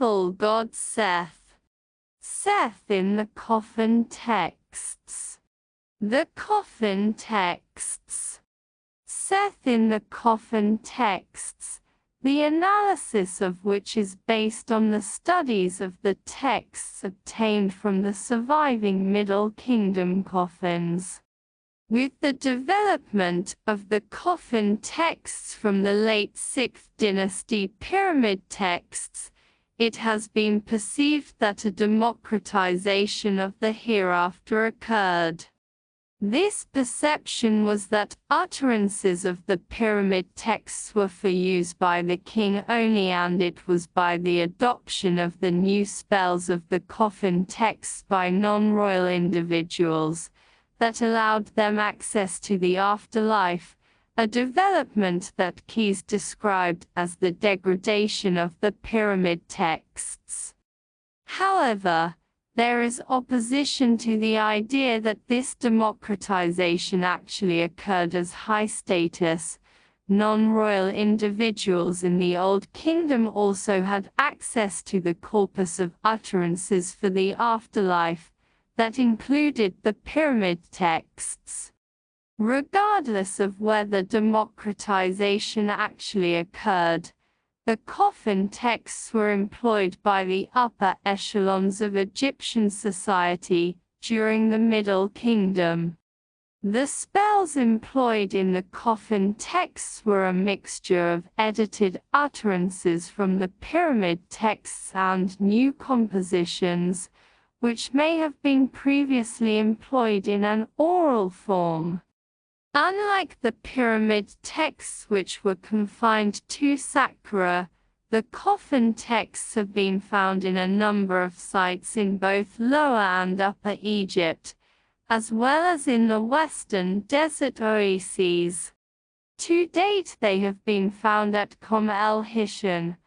full god Seth. Seth in the Coffin Texts. The Coffin Texts. Seth in the Coffin Texts, the analysis of which is based on the studies of the texts obtained from the surviving Middle Kingdom coffins. With the development of the Coffin Texts from the late 6th dynasty pyramid texts, it has been perceived that a democratization of the hereafter occurred. This perception was that utterances of the pyramid texts were for use by the king only, and it was by the adoption of the new spells of the Coffin texts by non-royal individuals that allowed them access to the afterlife, a development that Keyes described as the degradation of the pyramid texts. However, there is opposition to the idea that this democratization actually occurred as high-status, non-royal individuals in the Old Kingdom also had access to the corpus of utterances for the afterlife that included the pyramid texts. Regardless of whether democratization actually occurred, the Coffin texts were employed by the upper echelons of Egyptian society during the Middle Kingdom. The spells employed in the Coffin texts were a mixture of edited utterances from the pyramid texts and new compositions, which may have been previously employed in an oral form. Unlike the pyramid texts, which were confined to Saqqara, the Coffin texts have been found in a number of sites in both Lower and Upper Egypt, as well as in the Western Desert Oases. To date they have been found at Qom el-Hishan,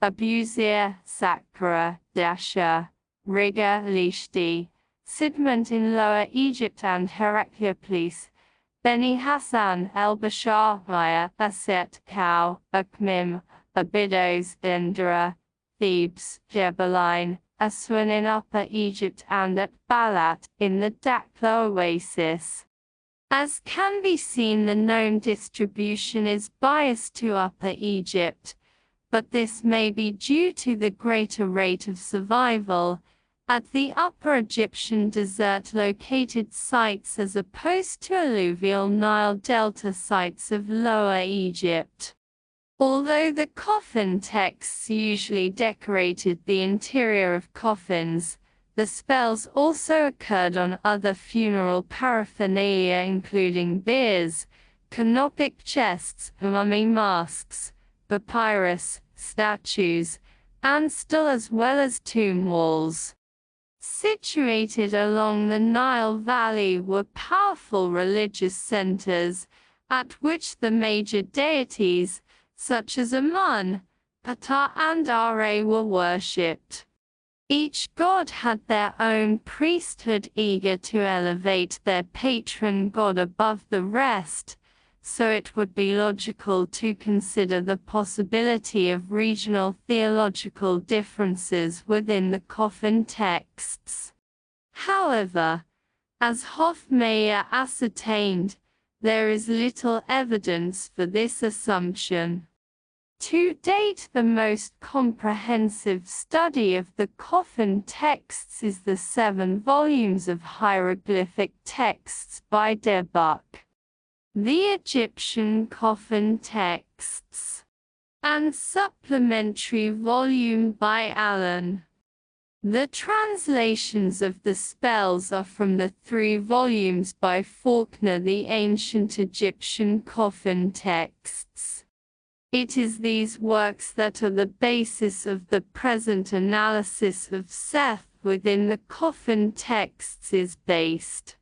Abusir, Saqqara, Dasha, Riga, Lishti, Sidmant in Lower Egypt and Heracleopolis, Beni Hassan, El-Bashar, Maya, Aset, Kau, Akmim, Abydos, Dendera, Thebes, Jebeline, Aswan in Upper Egypt and at Balat in the Dakhla Oasis. As can be seen, the known distribution is biased to Upper Egypt, but this may be due to the greater rate of survival at the Upper Egyptian desert-located sites as opposed to alluvial Nile Delta sites of Lower Egypt. Although the Coffin texts usually decorated the interior of coffins, the spells also occurred on other funeral paraphernalia including biers, canopic chests, mummy masks, papyrus, statues, and still as well as tomb walls. Situated along the Nile Valley were powerful religious centers, at which the major deities, such as Amun, Ptah and Ra, were worshipped. Each god had their own priesthood eager to elevate their patron god above the rest, so it would be logical to consider the possibility of regional theological differences within the Coffin texts. However, as Hofmeyr ascertained, there is little evidence for this assumption. To date, the most comprehensive study of the Coffin texts is the 7 volumes of hieroglyphic texts by De Buck, the Egyptian Coffin Texts, and supplementary volume by Allen. The translations of the spells are from the 3 volumes by Faulkner, the Ancient Egyptian Coffin Texts. It is these works that are the basis of the present analysis of Seth within the Coffin texts is based.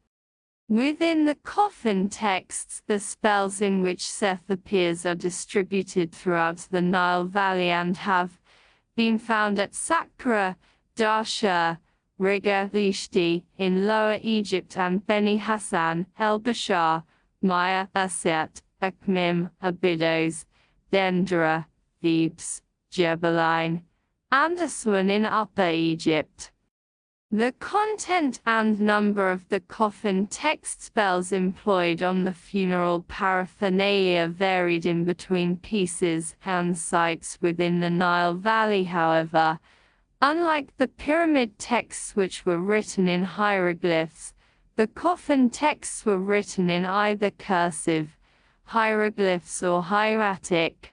Within the Coffin texts, the spells in which Seth appears are distributed throughout the Nile Valley and have been found at Saqqara, Dasha, Riga, Lishti in Lower Egypt and Beni Hassan, El-Bashar, Maya, Aset, Akmim, Abydos, Dendera, Thebes, Jebeline, and Aswan in Upper Egypt. The content and number of the coffin text bells employed on the funeral paraphernalia varied in between pieces and sites within the Nile Valley. However, unlike the pyramid texts, which were written in hieroglyphs, the coffin texts were written in either cursive, hieroglyphs, or hieratic.